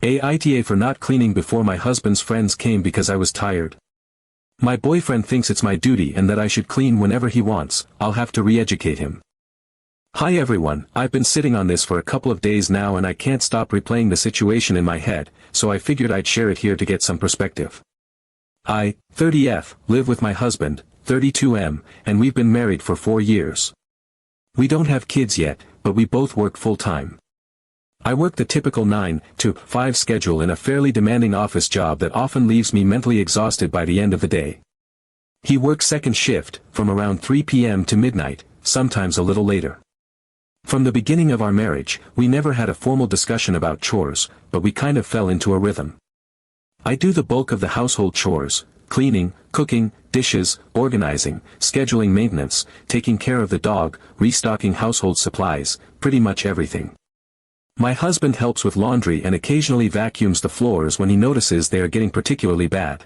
AITA for not cleaning before my husband's friends came because I was tired. My boyfriend thinks it's my duty and that I should clean whenever he wants. I'll have to re-educate him. Hi everyone, I've been sitting on this for a couple of days now and I can't stop replaying the situation in my head, so I figured I'd share it here to get some perspective. I, 30F, live with my husband, 32M, and we've been married for 4 years. We don't have kids yet, but we both work full-time. I work the typical 9 to 5 schedule in a fairly demanding office job that often leaves me mentally exhausted by the end of the day. He works second shift, from around 3 p.m. to midnight, sometimes a little later. From the beginning of our marriage, we never had a formal discussion about chores, but we kind of fell into a rhythm. I do the bulk of the household chores, cleaning, cooking, dishes, organizing, scheduling maintenance, taking care of the dog, restocking household supplies, pretty much everything. My husband helps with laundry and occasionally vacuums the floors when he notices they are getting particularly bad.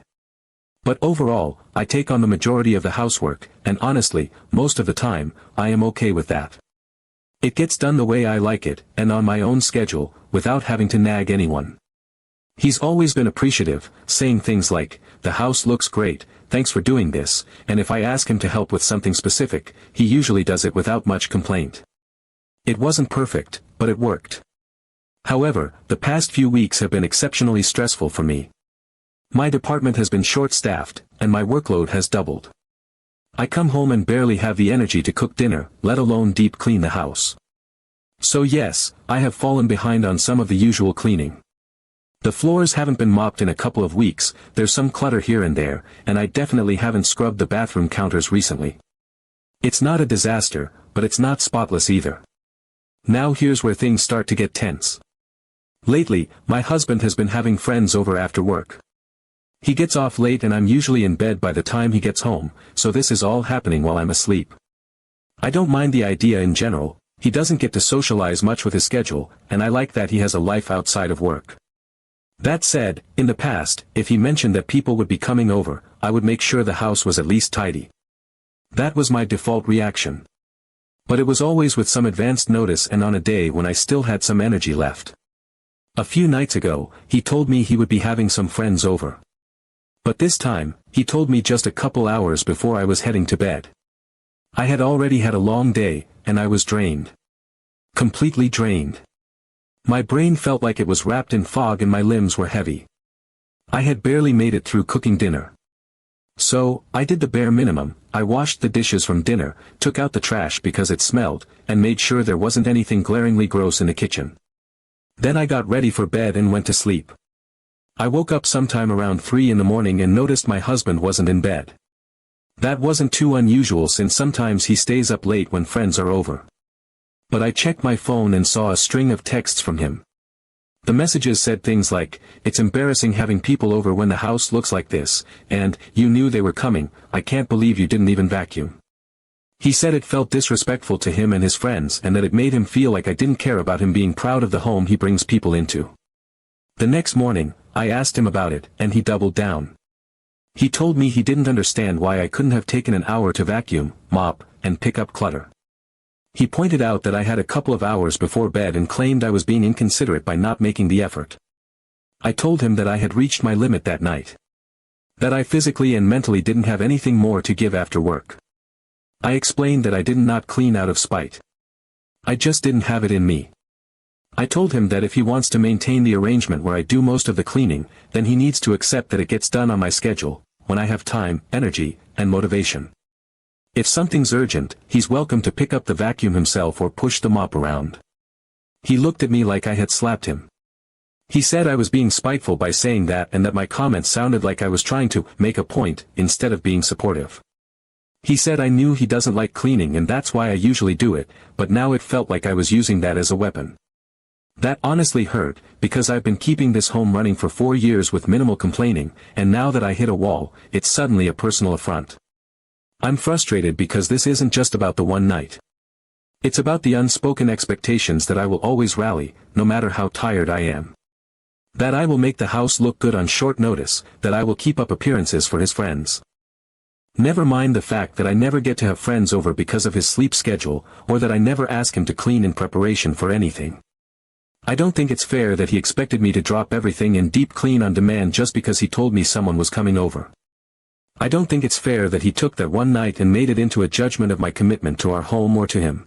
But overall, I take on the majority of the housework, and honestly, most of the time, I am okay with that. It gets done the way I like it, and on my own schedule, without having to nag anyone. He's always been appreciative, saying things like, "The house looks great, thanks for doing this," and if I ask him to help with something specific, he usually does it without much complaint. It wasn't perfect, but it worked. However, the past few weeks have been exceptionally stressful for me. My department has been short-staffed, and my workload has doubled. I come home and barely have the energy to cook dinner, let alone deep clean the house. So yes, I have fallen behind on some of the usual cleaning. The floors haven't been mopped in a couple of weeks, there's some clutter here and there, and I definitely haven't scrubbed the bathroom counters recently. It's not a disaster, but it's not spotless either. Now here's where things start to get tense. Lately, my husband has been having friends over after work. He gets off late and I'm usually in bed by the time he gets home, so this is all happening while I'm asleep. I don't mind the idea in general, he doesn't get to socialize much with his schedule, and I like that he has a life outside of work. That said, in the past, if he mentioned that people would be coming over, I would make sure the house was at least tidy. That was my default reaction. But it was always with some advanced notice and on a day when I still had some energy left. A few nights ago, he told me he would be having some friends over. But this time, he told me just a couple hours before I was heading to bed. I had already had a long day, and I was drained. Completely drained. My brain felt like it was wrapped in fog and my limbs were heavy. I had barely made it through cooking dinner. So, I did the bare minimum, I washed the dishes from dinner, took out the trash because it smelled, and made sure there wasn't anything glaringly gross in the kitchen. Then I got ready for bed and went to sleep. I woke up sometime around 3 in the morning and noticed my husband wasn't in bed. That wasn't too unusual since sometimes he stays up late when friends are over. But I checked my phone and saw a string of texts from him. The messages said things like, "It's embarrassing having people over when the house looks like this," and, "You knew they were coming, I can't believe you didn't even vacuum." He said it felt disrespectful to him and his friends and that it made him feel like I didn't care about him being proud of the home he brings people into. The next morning, I asked him about it, and he doubled down. He told me he didn't understand why I couldn't have taken an hour to vacuum, mop, and pick up clutter. He pointed out that I had a couple of hours before bed and claimed I was being inconsiderate by not making the effort. I told him that I had reached my limit that night. That I physically and mentally didn't have anything more to give after work. I explained that I did not clean out of spite. I just didn't have it in me. I told him that if he wants to maintain the arrangement where I do most of the cleaning, then he needs to accept that it gets done on my schedule, when I have time, energy, and motivation. If something's urgent, he's welcome to pick up the vacuum himself or push the mop around. He looked at me like I had slapped him. He said I was being spiteful by saying that and that my comments sounded like I was trying to make a point instead of being supportive. He said I knew he doesn't like cleaning and that's why I usually do it, but now it felt like I was using that as a weapon. That honestly hurt, because I've been keeping this home running for 4 years with minimal complaining, and now that I hit a wall, it's suddenly a personal affront. I'm frustrated because this isn't just about the one night. It's about the unspoken expectations that I will always rally, no matter how tired I am. That I will make the house look good on short notice, that I will keep up appearances for his friends. Never mind the fact that I never get to have friends over because of his sleep schedule, or that I never ask him to clean in preparation for anything. I don't think it's fair that he expected me to drop everything and deep clean on demand just because he told me someone was coming over. I don't think it's fair that he took that one night and made it into a judgment of my commitment to our home or to him.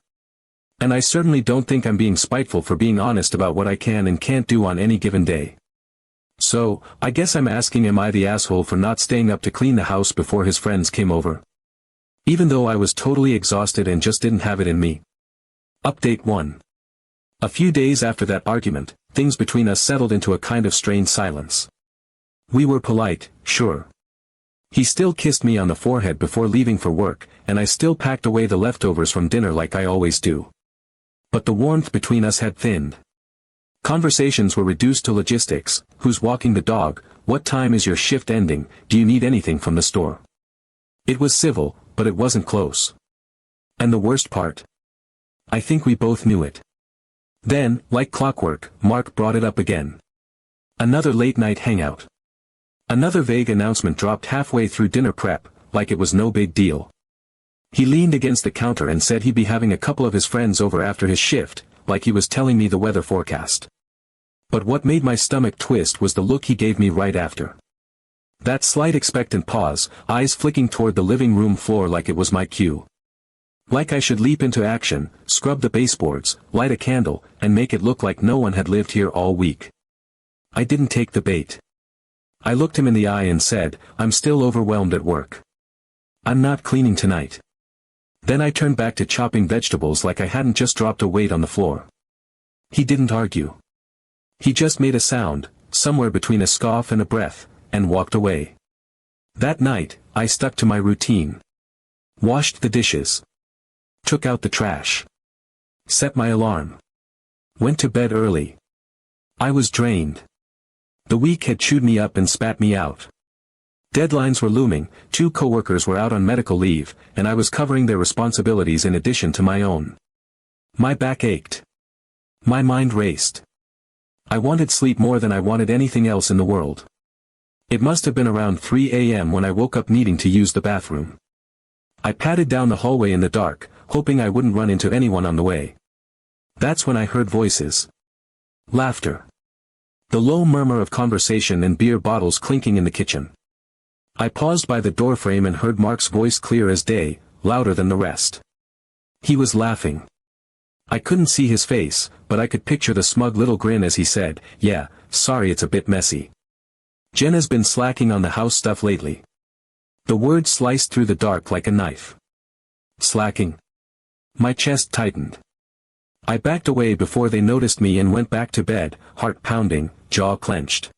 And I certainly don't think I'm being spiteful for being honest about what I can and can't do on any given day. So, I guess I'm asking, am I the asshole for not staying up to clean the house before his friends came over? Even though I was totally exhausted and just didn't have it in me. Update 1. A few days after that argument, things between us settled into a kind of strained silence. We were polite, sure. He still kissed me on the forehead before leaving for work, and I still packed away the leftovers from dinner like I always do. But the warmth between us had thinned. Conversations were reduced to logistics: who's walking the dog, what time is your shift ending, do you need anything from the store? It was civil, but it wasn't close. And the worst part? I think we both knew it. Then, like clockwork, Mark brought it up again. Another late-night hangout. Another vague announcement dropped halfway through dinner prep, like it was no big deal. He leaned against the counter and said he'd be having a couple of his friends over after his shift, like he was telling me the weather forecast. But what made my stomach twist was the look he gave me right after. That slight expectant pause, eyes flicking toward the living room floor like it was my cue. Like I should leap into action, scrub the baseboards, light a candle, and make it look like no one had lived here all week. I didn't take the bait. I looked him in the eye and said, I'm still overwhelmed at work. I'm not cleaning tonight. Then I turned back to chopping vegetables like I hadn't just dropped a weight on the floor. He didn't argue. He just made a sound, somewhere between a scoff and a breath, and walked away. That night, I stuck to my routine. Washed the dishes. Took out the trash. Set my alarm. Went to bed early. I was drained. The week had chewed me up and spat me out. Deadlines were looming, 2 coworkers were out on medical leave, and I was covering their responsibilities in addition to my own. My back ached. My mind raced. I wanted sleep more than I wanted anything else in the world. It must have been around 3 a.m. when I woke up needing to use the bathroom. I padded down the hallway in the dark, hoping I wouldn't run into anyone on the way. That's when I heard voices. Laughter. The low murmur of conversation and beer bottles clinking in the kitchen. I paused by the doorframe and heard Mark's voice clear as day, louder than the rest. He was laughing. I couldn't see his face, but I could picture the smug little grin as he said, "Yeah, sorry it's a bit messy. Jen has been slacking on the house stuff lately." The word sliced through the dark like a knife. Slacking. My chest tightened. I backed away before they noticed me and went back to bed, heart pounding, jaw clenched.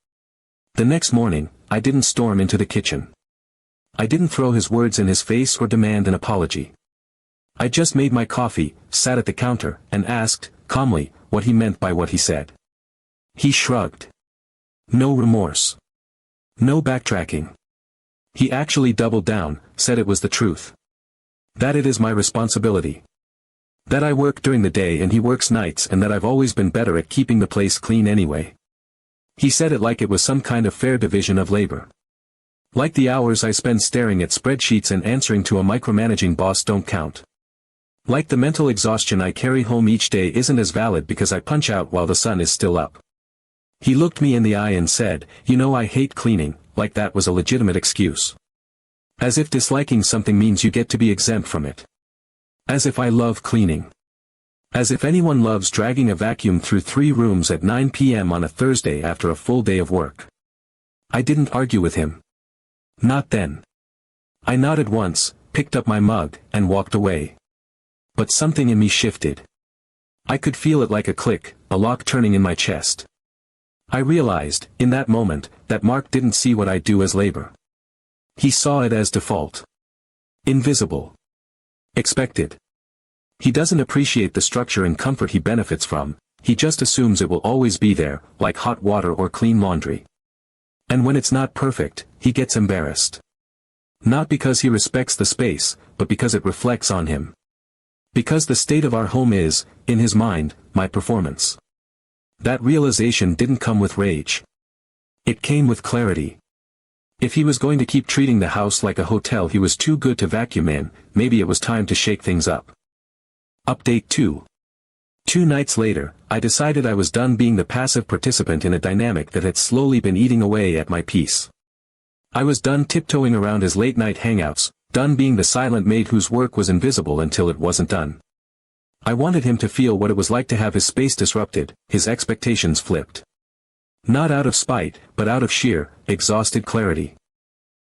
The next morning, I didn't storm into the kitchen. I didn't throw his words in his face or demand an apology. I just made my coffee, sat at the counter, and asked, calmly, what he meant by what he said. He shrugged. No remorse. No backtracking. He actually doubled down, said it was the truth. That it is my responsibility. That I work during the day and he works nights, and that I've always been better at keeping the place clean anyway. He said it like it was some kind of fair division of labor. Like the hours I spend staring at spreadsheets and answering to a micromanaging boss don't count. Like the mental exhaustion I carry home each day isn't as valid because I punch out while the sun is still up. He looked me in the eye and said, "You know, I hate cleaning," like that was a legitimate excuse. As if disliking something means you get to be exempt from it. As if I love cleaning. As if anyone loves dragging a vacuum through 3 rooms at 9 p.m. on a Thursday after a full day of work. I didn't argue with him. Not then. I nodded once, picked up my mug, and walked away. But something in me shifted. I could feel it like a click, a lock turning in my chest. I realized, in that moment, that Mark didn't see what I do as labor. He saw it as default. Invisible. Expected. He doesn't appreciate the structure and comfort he benefits from, he just assumes it will always be there, like hot water or clean laundry. And when it's not perfect, he gets embarrassed. Not because he respects the space, but because it reflects on him. Because the state of our home is, in his mind, my performance. That realization didn't come with rage. It came with clarity. If he was going to keep treating the house like a hotel he was too good to vacuum in, maybe it was time to shake things up. Update 2. 2 nights later, I decided I was done being the passive participant in a dynamic that had slowly been eating away at my peace. I was done tiptoeing around his late-night hangouts, done being the silent maid whose work was invisible until it wasn't done. I wanted him to feel what it was like to have his space disrupted, his expectations flipped. Not out of spite, but out of sheer, exhausted clarity.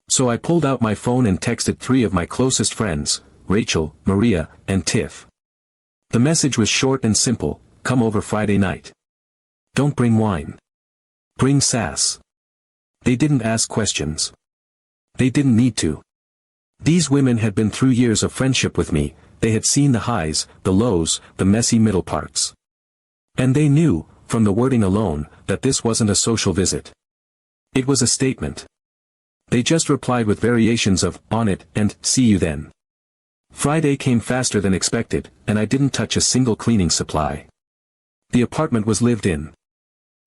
So I pulled out my phone and texted 3 of my closest friends, Rachel, Maria, and Tiff. The message was short and simple: come over Friday night. Don't bring wine. Bring sass. They didn't ask questions. They didn't need to. These women had been through years of friendship with me, they had seen the highs, the lows, the messy middle parts. And they knew, from the wording alone, that this wasn't a social visit. It was a statement. They just replied with variations of, on it, and, see you then. Friday came faster than expected, and I didn't touch a single cleaning supply. The apartment was lived in.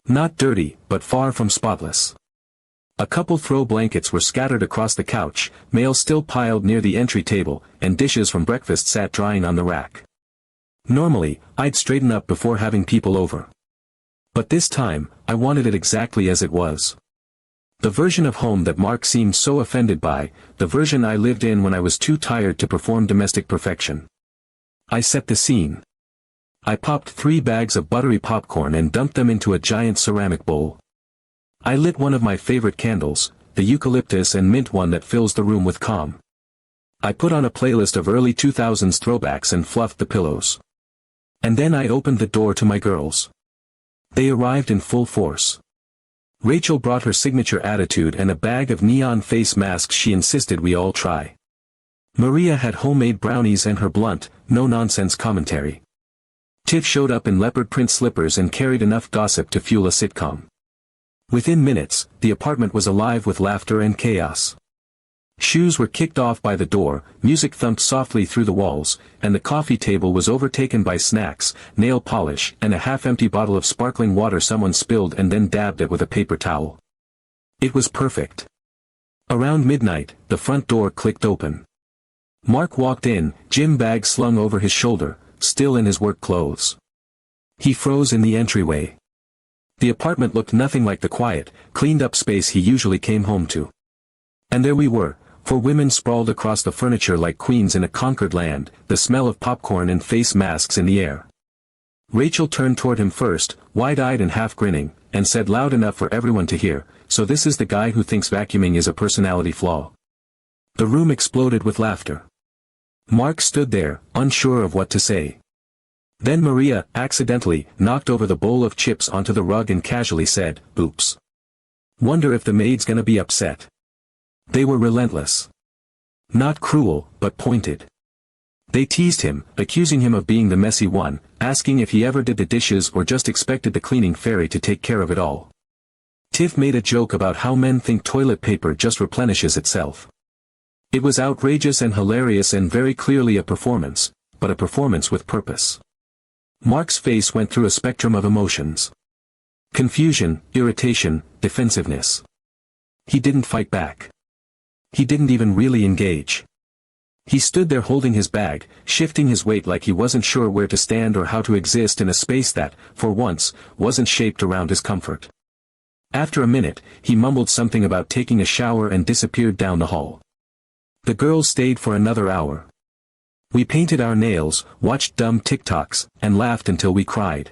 Not dirty, but far from spotless. A couple throw blankets were scattered across the couch, mail still piled near the entry table, and dishes from breakfast sat drying on the rack. Normally, I'd straighten up before having people over. But this time, I wanted it exactly as it was. The version of home that Mark seemed so offended by, the version I lived in when I was too tired to perform domestic perfection. I set the scene. I popped 3 bags of buttery popcorn and dumped them into a giant ceramic bowl. I lit one of my favorite candles, the eucalyptus and mint one that fills the room with calm. I put on a playlist of early 2000s throwbacks and fluffed the pillows. And then I opened the door to my girls. They arrived in full force. Rachel brought her signature attitude and a bag of neon face masks she insisted we all try. Maria had homemade brownies and her blunt, no-nonsense commentary. Tiff showed up in leopard print slippers and carried enough gossip to fuel a sitcom. Within minutes, the apartment was alive with laughter and chaos. Shoes were kicked off by the door, music thumped softly through the walls, and the coffee table was overtaken by snacks, nail polish, and a half-empty bottle of sparkling water someone spilled and then dabbed it with a paper towel. It was perfect. Around midnight, the front door clicked open. Mark walked in, gym bag slung over his shoulder, still in his work clothes. He froze in the entryway. The apartment looked nothing like the quiet, cleaned-up space he usually came home to. And there we were, 4 women sprawled across the furniture like queens in a conquered land, the smell of popcorn and face masks in the air. Rachel turned toward him first, wide-eyed and half-grinning, and said loud enough for everyone to hear, "So this is the guy who thinks vacuuming is a personality flaw." The room exploded with laughter. Mark stood there, unsure of what to say. Then Maria, accidentally, knocked over the bowl of chips onto the rug and casually said, "Oops. Wonder if the maid's gonna be upset." They were relentless. Not cruel, but pointed. They teased him, accusing him of being the messy one, asking if he ever did the dishes or just expected the cleaning fairy to take care of it all. Tiff made a joke about how men think toilet paper just replenishes itself. It was outrageous and hilarious and very clearly a performance, but a performance with purpose. Mark's face went through a spectrum of emotions. Confusion, irritation, defensiveness. He didn't fight back. He didn't even really engage. He stood there holding his bag, shifting his weight like he wasn't sure where to stand or how to exist in a space that, for once, wasn't shaped around his comfort. After a minute, he mumbled something about taking a shower and disappeared down the hall. The girls stayed for another hour. We painted our nails, watched dumb TikToks, and laughed until we cried.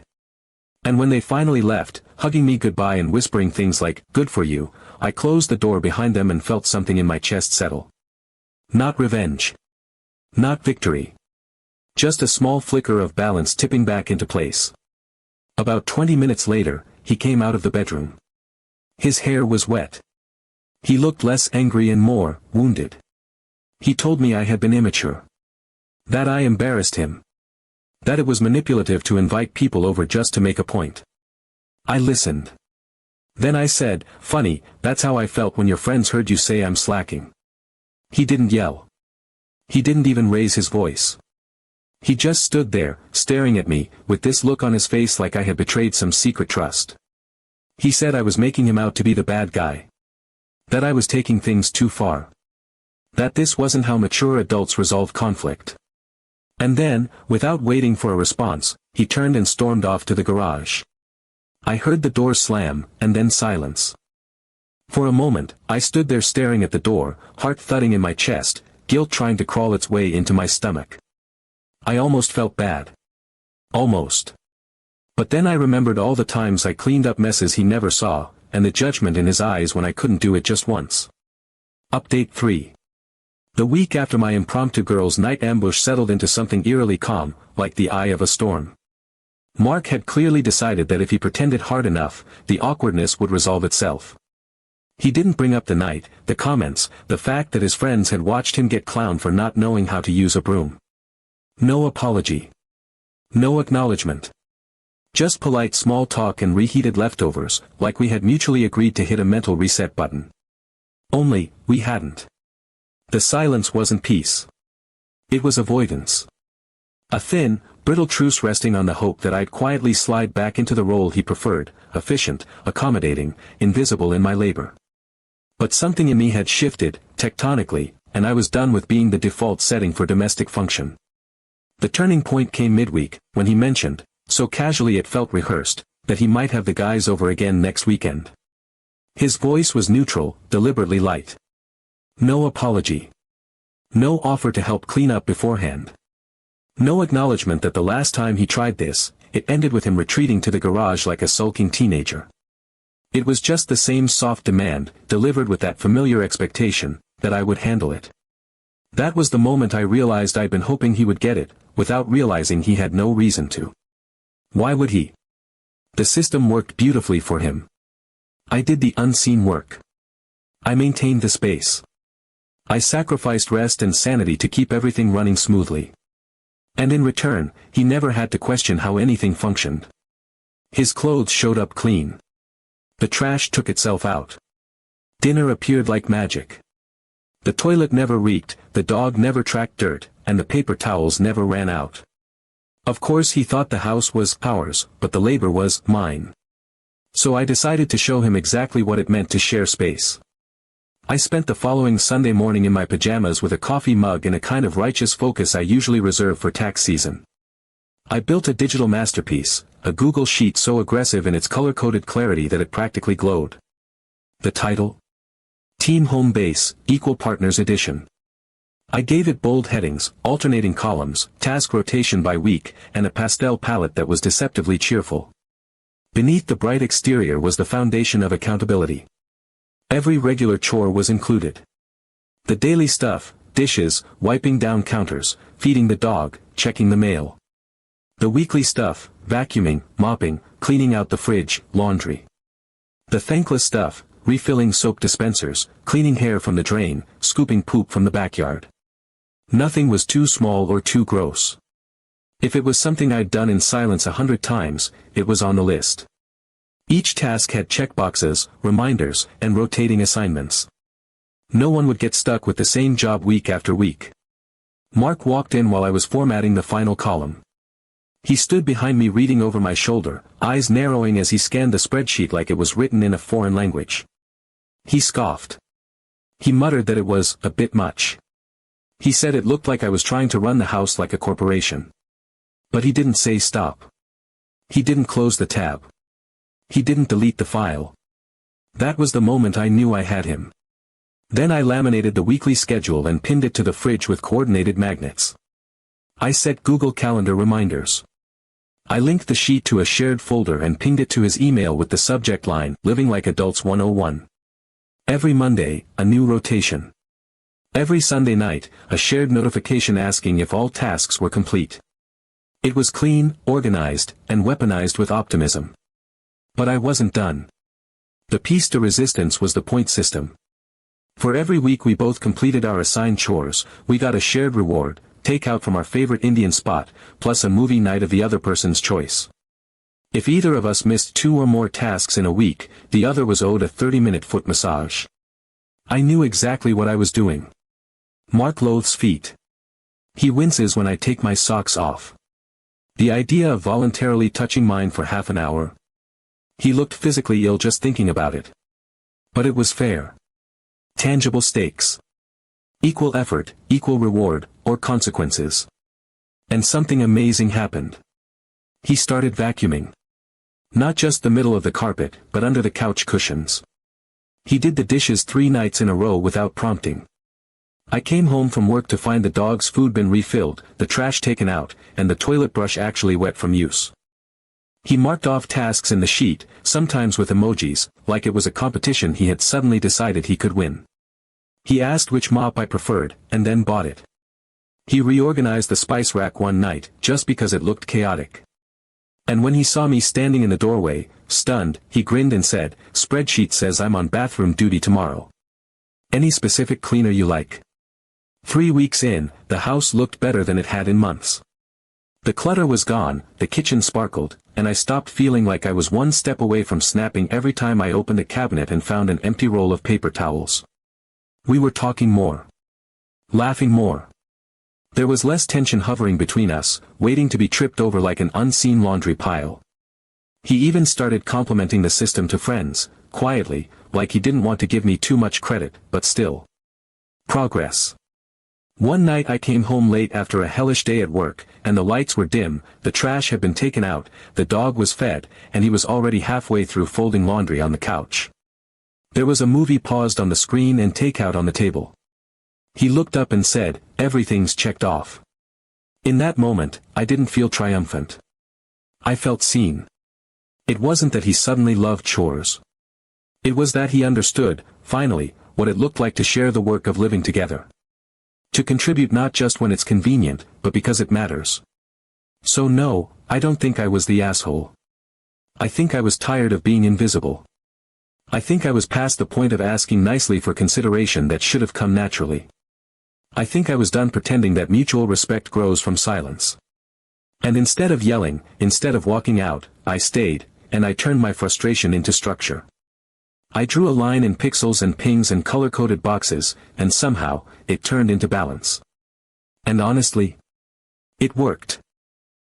And when they finally left, hugging me goodbye and whispering things like, "Good for you," I closed the door behind them and felt something in my chest settle. Not revenge. Not victory. Just a small flicker of balance tipping back into place. About 20 minutes later, he came out of the bedroom. His hair was wet. He looked less angry and more wounded. He told me I had been immature. That I embarrassed him. That it was manipulative to invite people over just to make a point. I listened. Then I said, "Funny, that's how I felt when your friends heard you say I'm slacking." He didn't yell. He didn't even raise his voice. He just stood there, staring at me, with this look on his face like I had betrayed some secret trust. He said I was making him out to be the bad guy. That I was taking things too far. That this wasn't how mature adults resolve conflict. And then, without waiting for a response, he turned and stormed off to the garage. I heard the door slam, and then silence. For a moment, I stood there staring at the door, heart thudding in my chest, guilt trying to crawl its way into my stomach. I almost felt bad. Almost. But then I remembered all the times I cleaned up messes he never saw, and the judgment in his eyes when I couldn't do it just once. Update 3. The week after my impromptu girls' night ambush settled into something eerily calm, like the eye of a storm. Mark had clearly decided that if he pretended hard enough, the awkwardness would resolve itself. He didn't bring up the night, the comments, the fact that his friends had watched him get clowned for not knowing how to use a broom. No apology. No acknowledgement. Just polite small talk and reheated leftovers, like we had mutually agreed to hit a mental reset button. Only, we hadn't. The silence wasn't peace. It was avoidance. A thin, brittle truce resting on the hope that I'd quietly slide back into the role he preferred, efficient, accommodating, invisible in my labor. But something in me had shifted, tectonically, and I was done with being the default setting for domestic function. The turning point came midweek, when he mentioned, so casually it felt rehearsed, that he might have the guys over again next weekend. His voice was neutral, deliberately light. No apology. No offer to help clean up beforehand. No acknowledgement that the last time he tried this, it ended with him retreating to the garage like a sulking teenager. It was just the same soft demand, delivered with that familiar expectation, that I would handle it. That was the moment I realized I'd been hoping he would get it, without realizing he had no reason to. Why would he? The system worked beautifully for him. I did the unseen work. I maintained the space. I sacrificed rest and sanity to keep everything running smoothly. And in return, he never had to question how anything functioned. His clothes showed up clean. The trash took itself out. Dinner appeared like magic. The toilet never reeked, the dog never tracked dirt, and the paper towels never ran out. Of course he thought the house was ours, but the labor was mine. So I decided to show him exactly what it meant to share space. I spent the following Sunday morning in my pajamas with a coffee mug and a kind of righteous focus I usually reserve for tax season. I built a digital masterpiece, a Google sheet so aggressive in its color-coded clarity that it practically glowed. The title? Team Home Base, Equal Partners Edition. I gave it bold headings, alternating columns, task rotation by week, and a pastel palette that was deceptively cheerful. Beneath the bright exterior was the foundation of accountability. Every regular chore was included. The daily stuff, dishes, wiping down counters, feeding the dog, checking the mail. The weekly stuff, vacuuming, mopping, cleaning out the fridge, laundry. The thankless stuff, refilling soap dispensers, cleaning hair from the drain, scooping poop from the backyard. Nothing was too small or too gross. If it was something I'd done in silence 100 times, it was on the list. Each task had checkboxes, reminders, and rotating assignments. No one would get stuck with the same job week after week. Mark walked in while I was formatting the final column. He stood behind me reading over my shoulder, eyes narrowing as he scanned the spreadsheet like it was written in a foreign language. He scoffed. He muttered that it was a bit much. He said it looked like I was trying to run the house like a corporation. But he didn't say stop. He didn't close the tab. He didn't delete the file. That was the moment I knew I had him. Then I laminated the weekly schedule and pinned it to the fridge with coordinated magnets. I set Google Calendar reminders. I linked the sheet to a shared folder and pinged it to his email with the subject line, Living Like Adults 101. Every Monday, a new rotation. Every Sunday night, a shared notification asking if all tasks were complete. It was clean, organized, and weaponized with optimism. But I wasn't done. The piece de resistance was the point system. For every week we both completed our assigned chores, we got a shared reward, takeout from our favorite Indian spot, plus a movie night of the other person's choice. If either of us missed 2 or more tasks in a week, the other was owed a 30-minute foot massage. I knew exactly what I was doing. Mark loathes feet. He winces when I take my socks off. The idea of voluntarily touching mine for half an hour. He looked physically ill just thinking about it. But it was fair. Tangible stakes. Equal effort, equal reward, or consequences. And something amazing happened. He started vacuuming. Not just the middle of the carpet, but under the couch cushions. He did the dishes 3 nights in a row without prompting. I came home from work to find the dog's food bin refilled, the trash taken out, and the toilet brush actually wet from use. He marked off tasks in the sheet, sometimes with emojis, like it was a competition he had suddenly decided he could win. He asked which mop I preferred, and then bought it. He reorganized the spice rack one night, just because it looked chaotic. And when he saw me standing in the doorway, stunned, he grinned and said, "Spreadsheet says I'm on bathroom duty tomorrow. Any specific cleaner you like?" 3 weeks in, the house looked better than it had in months. The clutter was gone, the kitchen sparkled, and I stopped feeling like I was one step away from snapping every time I opened a cabinet and found an empty roll of paper towels. We were talking more. Laughing more. There was less tension hovering between us, waiting to be tripped over like an unseen laundry pile. He even started complimenting the system to friends, quietly, like he didn't want to give me too much credit, but still. Progress. One night I came home late after a hellish day at work, and the lights were dim, the trash had been taken out, the dog was fed, and he was already halfway through folding laundry on the couch. There was a movie paused on the screen and takeout on the table. He looked up and said, "Everything's checked off." In that moment, I didn't feel triumphant. I felt seen. It wasn't that he suddenly loved chores. It was that he understood, finally, what it looked like to share the work of living together. To contribute not just when it's convenient, but because it matters. So no, I don't think I was the asshole. I think I was tired of being invisible. I think I was past the point of asking nicely for consideration that should have come naturally. I think I was done pretending that mutual respect grows from silence. And instead of yelling, instead of walking out, I stayed, and I turned my frustration into structure. I drew a line in pixels and pings and color-coded boxes, and somehow, it turned into balance. And honestly, it worked.